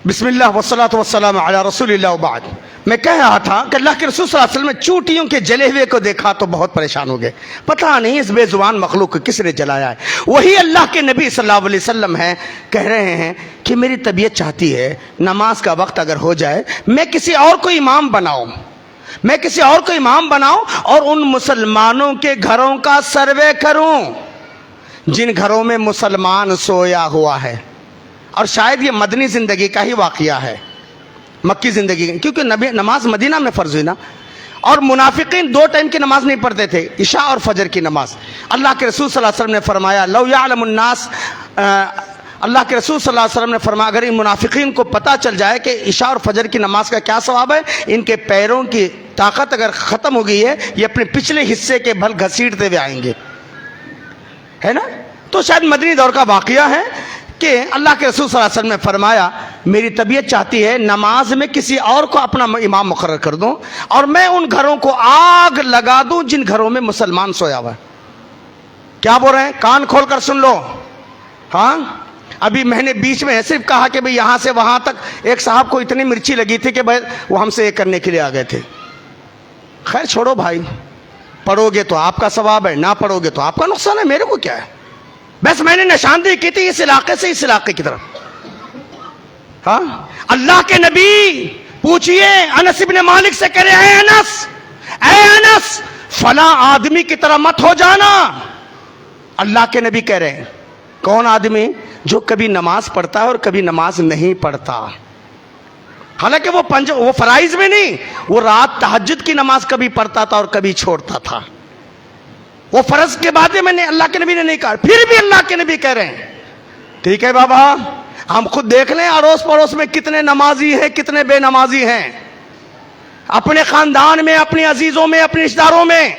بسم اللہ والصلاة والسلام علی رسول اللہ وبعد۔ میں کہہ رہا تھا کہ اللہ کے رسول صلی اللہ علیہ وسلم نے چوٹیوں کے جلے ہوئے کو دیکھا تو بہت پریشان ہو گئے، پتہ نہیں اس بے زبان مخلوق کو کس نے جلایا ہے۔ وہی اللہ کے نبی صلی اللہ علیہ وسلم ہیں، کہہ رہے ہیں کہ میری طبیعت چاہتی ہے نماز کا وقت اگر ہو جائے میں کسی اور کو امام بناؤں، میں کسی اور کو امام بناؤں اور ان مسلمانوں کے گھروں کا سروے کروں جن گھروں میں مسلمان سویا ہوا ہے۔ اور شاید یہ مدنی زندگی کا ہی واقعہ ہے، مکی زندگی کا، کیونکہ نماز مدینہ میں فرض ہوئی نا، اور منافقین 2 ٹائم کی نماز نہیں پڑھتے تھے، عشاء اور فجر کی نماز۔ اللہ کے رسول صلی اللہ علیہ وسلم نے فرمایا لو یعلم الناس، اللہ کے رسول صلی اللہ علیہ وسلم نے فرمایا اگر ان منافقین کو پتہ چل جائے کہ عشاء اور فجر کی نماز کا کیا ثواب ہے، ان کے پیروں کی طاقت اگر ختم ہو گئی ہے یہ اپنے پچھلے حصے کے بھل گھسیٹتے ہوئے آئیں گے، ہے نا۔ تو شاید مدنی دور کا واقعہ ہے کہ اللہ کے رسول صلی اللہ علیہ وسلم نے فرمایا میری طبیعت چاہتی ہے نماز میں کسی اور کو اپنا امام مقرر کر دوں اور میں ان گھروں کو آگ لگا دوں جن گھروں میں مسلمان سویا ہوا ہے۔ کیا بول رہے ہیں؟ کان کھول کر سن لو۔ ہاں، ابھی میں نے بیچ میں صرف کہا کہ بھئی یہاں سے وہاں تک ایک صاحب کو اتنی مرچی لگی تھی کہ بھئی وہ ہم سے یہ کرنے کے لیے آ گئے تھے۔ خیر چھوڑو بھائی، پڑھو گے تو آپ کا ثواب ہے، نہ پڑھو گے تو آپ کا نقصان ہے، میرے کو کیا ہے۔ بس میں نے نشاندہی کی تھی اس علاقے سے اس علاقے کی طرف۔ ہاں، اللہ کے نبی پوچھئے انس ابن مالک سے، کہہ رہے اے انس فلاں آدمی کی طرح مت ہو جانا۔ اللہ کے نبی کہہ رہے ہیں کون آدمی؟ جو کبھی نماز پڑھتا ہے اور کبھی نماز نہیں پڑھتا، حالانکہ وہ فرائض میں نہیں، وہ رات تہجد کی نماز کبھی پڑھتا تھا اور کبھی چھوڑتا تھا، وہ فرض کے بعد میں نے اللہ کے نبی نے نہیں کہا، پھر بھی اللہ کے نبی کہہ رہے ہیں ٹھیک ہے بابا ہم خود دیکھ لیں اڑوس پڑوس میں کتنے نمازی ہیں کتنے بے نمازی ہیں، اپنے خاندان میں، اپنے عزیزوں میں، اپنے رشتہ داروں میں۔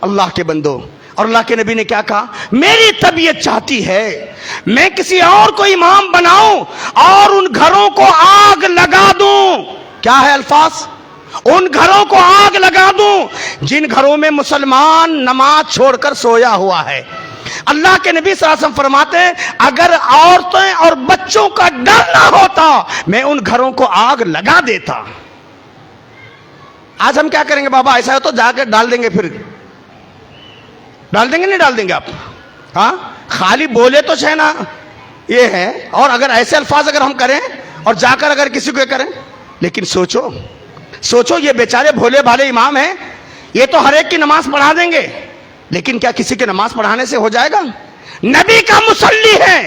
اللہ کے بندو، اور اللہ کے نبی نے کیا کہا؟ میری طبیعت چاہتی ہے میں کسی اور کو امام بناؤں اور ان گھروں کو آگ لگا دوں۔ کیا ہے الفاظ؟ ان گھروں کو آگ لگا دوں جن گھروں میں مسلمان نماز چھوڑ کر سویا ہوا ہے۔ اللہ کے نبی صلی اللہ علیہ وسلم فرماتے ہیں اگر عورتیں اور بچوں کا ڈر نہ ہوتا میں ان گھروں کو آگ لگا دیتا۔ آج ہم کیا کریں گے بابا؟ ایسا ہے تو جا کے ڈال دیں گے، پھر ڈال دیں گے نہیں ڈال دیں گے آپ؟ ہاں، خالی بولے تو ہے نا یہ ہے، اور اگر ایسے الفاظ اگر ہم کریں اور جا کر اگر کسی کو یہ کریں، لیکن سوچو یہ بیچارے بھولے بھالے امام ہیں، یہ تو ہر ایک کی نماز پڑھا دیں گے، لیکن کیا کسی کے نماز پڑھانے سے ہو جائے گا؟ نبی کا مصلی ہے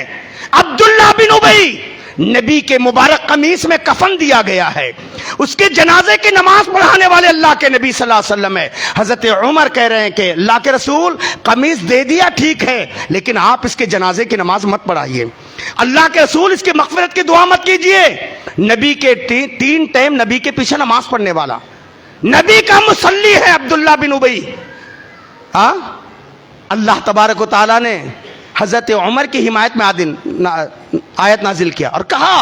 عبداللہ بن ابی، نبی کے مبارک قمیص میں کفن دیا گیا ہے، اس کے جنازے کی نماز پڑھانے والے اللہ کے نبی صلی اللہ علیہ وسلم ہے۔ حضرت عمر کہہ رہے ہیں کہ اللہ کے رسول قمیص دے دیا ٹھیک ہے لیکن آپ اس کے جنازے کی نماز مت پڑھائیے، اللہ کے رسول اس کی مغفرت کی دعا مت کیجئے۔ نبی کے 3 ٹائم نبی کے پیچھے نماز پڑھنے والا نبی کا مصلی ہے عبداللہ بن ابی۔ ہاں، اللہ تبارک و تعالیٰ نے حضرت عمر کی حمایت میں آیت نازل کیا اور کہا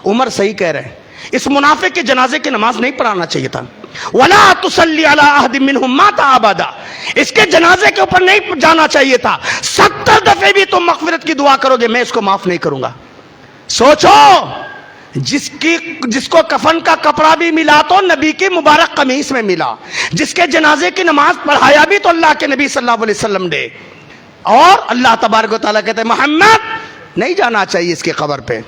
عمر صحیح کہہ رہے ہیں، اس منافق کے جنازے کی نماز نہیں پڑھانا چاہیے تھا۔ وَلَا تُصَلِّ عَلَىٰ أَحَدٍ مِّنْهُمْ مَاتَ أَبَدًا، اس کے جنازے کے اوپر نہیں جانا چاہیے تھا، 70 دفعے بھی تم مغفرت کی دعا کرو گے میں اس کو معاف نہیں کروں گا۔ سوچو، جس کو کفن کا کپڑا بھی ملا تو نبی کی مبارک قمیص میں ملا، جس کے جنازے کی نماز پڑھایا بھی تو اللہ کے نبی صلی اللہ علیہ وسلم نے، اور اللہ تبارک و تعالیٰ کہتے ہیں محمد نہیں جانا چاہیے اس کی قبر پہ،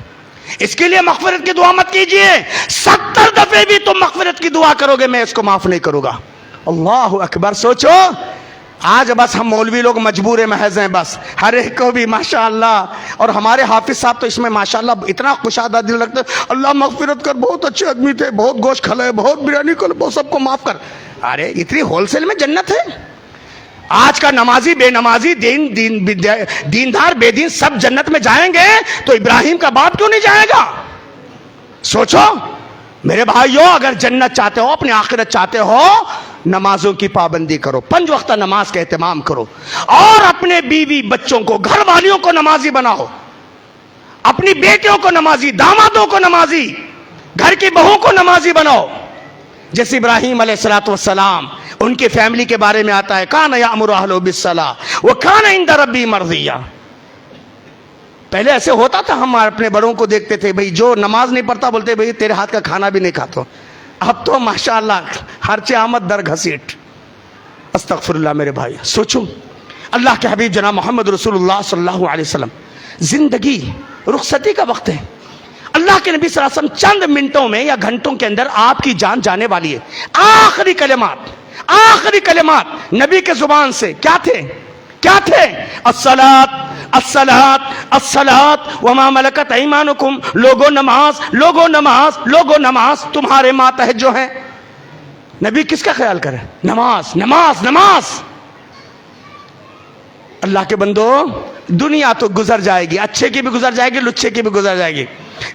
اس کے لیے مغفرت کی دعا مت کیجئے، 70 دفعے بھی تم مغفرت کی دعا کرو گے میں اس کو معاف نہیں کروں گا۔ اللہ اکبر۔ سوچو آج بس ہم مولوی لوگ مجبور محض ہیں، بس ہر ایک کو بھی ماشاءاللہ، اور ہمارے حافظ صاحب تو اس میں ماشاءاللہ اتنا کشادہ دل لگتا ہے، اللہ مغفرت کر، بہت اچھے آدمی تھے، بہت گوشت کھلائے، بہت بریانی کھلائے، بہت سب کو معاف کر۔ ارے اتنی ہول سیل میں جنت ہے؟ آج کا نمازی بے نمازی دیندار بے دین سب جنت میں جائیں گے تو ابراہیم کا باپ کیوں نہیں جائے گا؟ سوچو میرے بھائیو، اگر جنت چاہتے ہو، اپنی آخرت چاہتے ہو، نمازوں کی پابندی کرو، 5 وقتہ نماز کا اہتمام کرو، اور اپنے بیوی بچوں کو، گھر والیوں کو نمازی بناؤ، اپنی بیٹیوں کو نمازی، دامادوں کو نمازی، گھر کی بہو کو نمازی بناؤ، جیسے ابراہیم علیہ السلام ان کی فیملی کے بارے میں آتا ہے کان یامر اہلہ بالصلاۃ وکان عند ربی مرضیہ۔ پہلے ایسے ہوتا تھا, ہم اپنے بڑوں کو دیکھتے تھے بھئی جو نماز نہیں پڑھتا بولتے بھئی تیرے ہاتھ کا کھانا بھی نہیں کھاتا. اب تو ماشاءاللہ ہر آمد در گھسیٹ. استغفر اللہ میرے بھائی. سوچو اللہ کے حبیب جناب محمد رسول اللہ صلی اللہ علیہ وسلم, زندگی رخصتی کا وقت ہے. اللہ کے نبی صلی اللہ علیہ وسلم چند منٹوں میں یا گھنٹوں کے اندر آپ کی جان جانے والی ہے. آخری کلمات نبی کے زبان سے کیا تھے؟ الصلاۃ الصلاۃ الصلاۃ وما ملکت ایمانکم. لوگو نماز, لوگو نماز, لوگو نماز. تمہارے ماتحت جو ہیں. نبی کس کا خیال کرے؟ نماز نماز نماز. اللہ کے بندو, دنیا تو گزر جائے گی, اچھے کی بھی گزر جائے گی, لچھے کی بھی گزر جائے گی.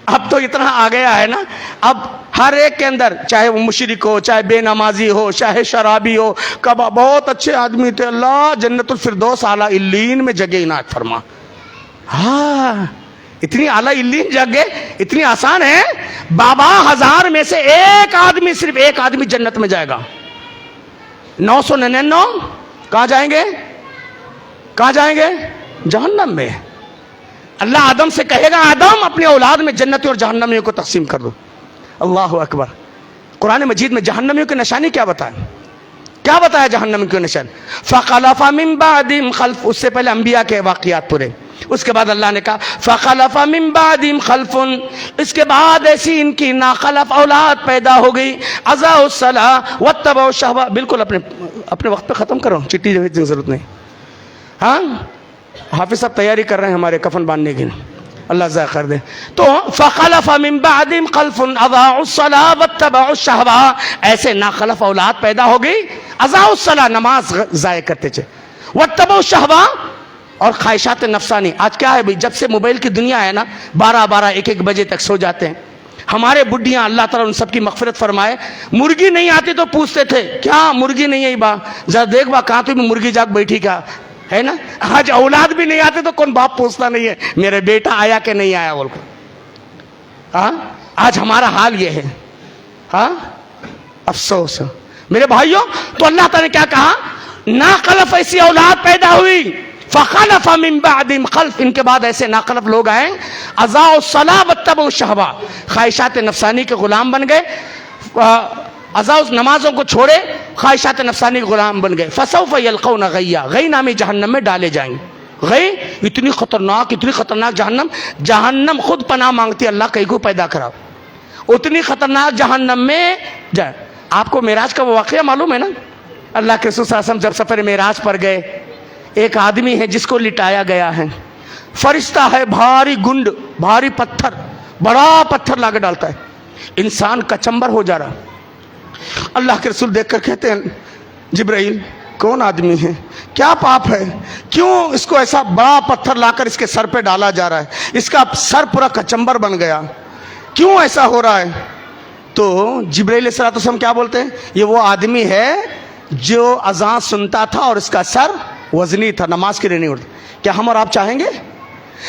اب تو اتنا آ گیا ہے نا, اب ہر ایک کے اندر, چاہے وہ مشرک ہو, چاہے بے نمازی ہو, چاہے شرابی ہو, کبا بہت اچھے آدمی تھے, اللہ جنت الفردوس اعلیٰ علیین میں جگہ عنایت فرما. ہاں اتنی اعلیٰ علیین جگہ اتنی آسان ہے. 12,000 میں سے ایک آدمی, صرف ایک آدمی جنت میں جائے گا. 999 کہاں جائیں گے؟ کہاں جائیں گے؟ جہنم میں. اللہ آدم سے کہے گا, آدم اپنے اولاد میں جنتی اور جہنمیوں کو تقسیم کر دو. اللہ اکبر. قرآن مجید میں جہنمیوں کی نشانی کیا بتایا؟ کیا بتایا جہنم کی نشان؟ فخلف من بعدهم خلف. اس سے پہلے انبیاء کے واقعات پورے. اس کے بعد اللہ نے کہا فخلف من بعدهم خلف. اس کے بعد ایسی ان کی ناخلف اولاد پیدا ہو گئی. اضاعوا الصلاۃ واتبعوا الشہوات. بالکل اپنے وقت پہ ختم کرو, چٹھی جو ہے ضرورت نہیں. ہاں حافظ صاحب تیاری کر رہے ہیں ہمارے کفن باندھنے کی, اللہ ضائع کر دے. تو فخلف من بعدهم خلف اضاعوا الصلاۃ واتبعوا الشہوات. ایسے ناخلف اولاد پیدا ہو گئی. اضاعوا الصلاۃ, نماز ضائع کرتے تھے. واتبعوا الشہوات, اور خواہشات نفسانی. آج کیا ہے بھائی, جب سے موبائل کی دنیا ہے نا, 12 1 بجے تک سو جاتے ہیں. ہمارے بڈیاں, اللہ تعالیٰ ان سب کی مغفرت فرمائے, مرغی نہیں آتی تو پوچھتے تھے کیا مرغی نہیں ہے با, ذرا دیکھ با کہاں تو مرغی جاگ بیٹھی کیا ہے نا. آج اولاد بھی نہیں آتے تو کون باپ پوچھتا نہیں ہے میرے بیٹا آیا کہ نہیں آیا بول کو. ہاں آج ہمارا حال یہ ہے. ہاں افسوس میرے بھائیوں. تو اللہ تعالیٰ نے کیا کہا؟ ناخلف ایسی اولاد پیدا ہوئی. فخلف من بعدهم خلف. ان کے بعد ایسے ناخلف لوگ آئے, اضاعوا الصلاۃ واتبعوا الشہوات. خواہشات نفسانی کے غلام بن گئے. اضاعوا, نمازوں کو چھوڑے, خواہشات نفسانی کے غلام بن گئے. فسوف یلقون غیا. غی نامی جہنم میں ڈالے جائیں گے. غی اتنی خطرناک جہنم. جہنم خود پناہ مانگتی, اللہ کہیں کو پیدا کراؤ. اتنی خطرناک جہنم میں جائے. آپ کو معراج کا وہ واقعہ معلوم ہے نا؟ اللہ کے رسول صلی اللہ علیہ وسلم جب سفر معراج پر گئے, ایک آدمی ہے جس کو لٹایا گیا ہے. فرشتہ ہے, بھاری گنڈ, بھاری پتھر, بڑا پتھر لا کے ڈالتا ہے. انسان کچمبر ہو جا رہا. اللہ کے رسول دیکھ کر کہتے ہیں جبرائیل کون آدمی ہے, کیا پاپ ہے, کیوں اس کو ایسا بڑا پتھر لا کر اس کے سر پہ ڈالا جا رہا ہے, اس کا سر پورا کچمبر بن گیا, کیوں ایسا ہو رہا ہے؟ تو جبرائیل علیہ السلام کیا بولتے ہیں؟ یہ وہ آدمی ہے جو اذان سنتا تھا اور اس کا سر وزنی تھا, نماز کے لیے نہیں اٹھتا. کیا ہم اور آپ چاہیں گے؟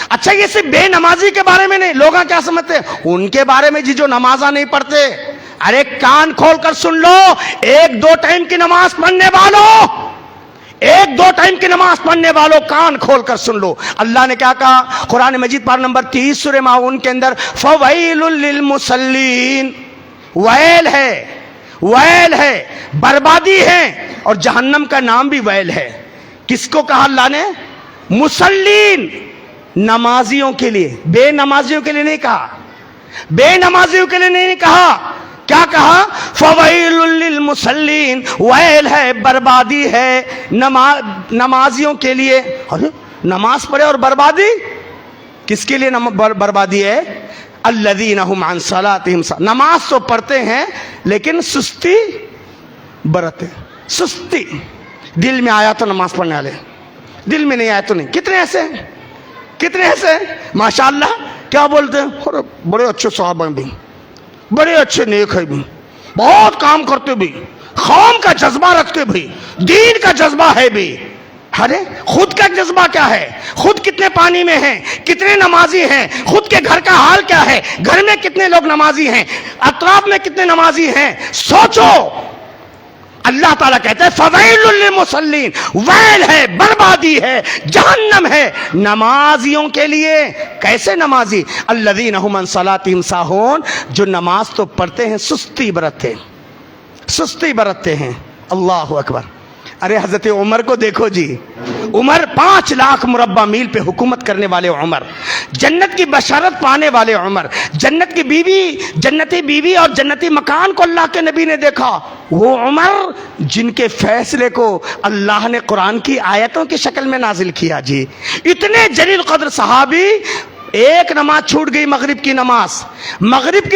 اچھا یہ صرف بے نمازی کے بارے میں نہیں, لوگ کیا سمجھتے ہیں ان کے بارے میں جو نمازاں نہیں پڑھتے. ارے کان کھول کر سن لو, 1-2 ٹائم کی نماز پڑھنے والوں, 1-2 ٹائم کی نماز پڑھنے والوں, کان کھول کر سن لو. اللہ نے کیا کہا قرآن مجید پارہ نمبر 30 سورہ ماعون کے اندر؟ فویل للمصلین. ویل ہے, ویل ہے, بربادی ہے, اور جہنم کا نام بھی ویل ہے. کس کو کہا اللہ نے؟ مصلین, نمازیوں کے لیے, بے نمازیوں کے لیے نہیں کہا. بے نمازیوں کے لیے نہیں کہا. کیا کہا؟ فویل للمصلین, ویل ہے, بربادی ہے نمازیوں کے لیے. نماز پڑھے اور بربادی کس کے لیے بربادی ہے؟ الذین هم عن صلاتهم. نماز تو پڑھتے ہیں لیکن سستی برتے, سستی. دل میں آیا تو نماز پڑھنے والے, دل میں نہیں آیا تو نہیں. کتنے ایسے ہیں, کتنے ایسے ہیں ماشاءاللہ, کیا بولتے ہیں بڑے اچھے صحابہ ہیں بھی, بڑے اچھے نیک ہیں بھی, بہت کام کرتے بھی, قوم کا جذبہ رکھتے بھی, دین کا جذبہ ہے بھی. ارے خود کا جذبہ کیا ہے, خود کتنے پانی میں ہیں, کتنے نمازی ہیں, خود کے گھر کا حال کیا ہے, گھر میں کتنے لوگ نمازی ہیں, اطراف میں کتنے نمازی ہیں. سوچو اللہ تعالیٰ کہتے ہیں فویل للمصلین، ویل ہے، بربادی ہے، جہنم ہے نمازیوں کے لیے۔ کیسے نمازی؟ الذین هم عن صلاتهم ساہون، جو نماز تو پڑھتے ہیں سستی برتتے ہیں۔ اللہ اکبر۔ ارے حضرت عمر کو دیکھو جی، عمر 5 لاکھ مربع میل پہ حکومت کرنے والے عمر، جنت کی بشارت پانے والے عمر، جنت کی بیوی، جنتی بیوی اور جنتی مکان کو اللہ کے نبی نے دیکھا، وہ عمر جن کے فیصلے کو اللہ نے قرآن کی آیتوں کی شکل میں نازل کیا جی۔ اتنے جلیل قدر صحابی، ایک نماز چھوٹ گئی، مغرب کی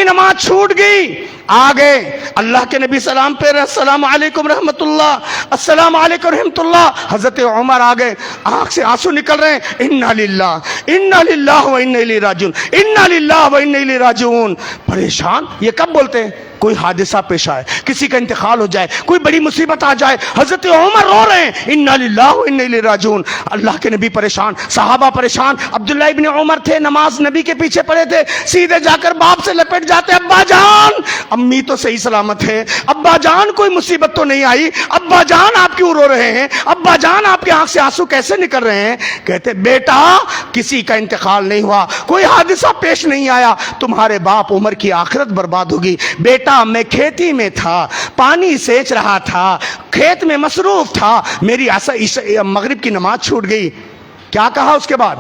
نماز چھوٹ گئی، آ گئے اللہ کے نبی سلام پہ، السلام علیکم رحمت اللہ، السلام علیکم رحمت اللہ۔ حضرت عمر آ گئے، آنکھ سے آنسو نکل رہے ہیں، انا للہ و انا الیہ راجعون، انا للہ و انا الیہ راجعون۔ پریشان، یہ کب بولتے ہیں؟ کوئی حادثہ پیش آئے، کسی کا انتقال ہو جائے، کوئی بڑی مصیبت آ جائے، حضرت عمر رو رہے ہیں، انا للہ و انا الیہ راجعون۔ اللہ کے نبی پریشان، صحابہ پریشان۔ عبداللہ ابن عمر تھے، نماز نبی کے پیچھے پڑے تھے، سیدھے جا کر باپ سے لپٹ جاتے، ابا جان، امی تو صحیح سلامت ہے، ابا جان کوئی مصیبت تو نہیں آئی، ابا جان آپ کیوں رو رہے ہیں، ابا جان آپ کے آنکھ سے آنسو کیسے نکل رہے ہیں؟ کہتے بیٹا کسی کا انتقال نہیں ہوا، کوئی حادثہ پیش نہیں آیا، تمہارے باپ عمر کی آخرت برباد ہوگی۔ بیٹا میں کھیتی میں تھا، پانی سینچ رہا تھا، کھیت میں مصروف تھا، میری مغرب کی نماز چھوٹ گئی۔ کیا کہا اس کے بعد؟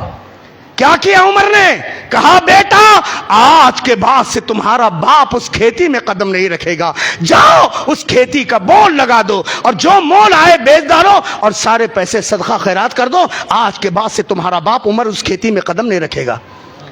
کیا کیا عمر نے؟ کہا بیٹا آج کے بعد سے تمہارا باپ اس کھیتی میں قدم نہیں رکھے گا، جاؤ اس کھیتی کا بول لگا دو اور جو مول آئے بیچ ڈالو اور سارے پیسے صدقہ خیرات کر دو، آج کے بعد سے تمہارا باپ عمر اس کھیتی میں قدم نہیں رکھے گا۔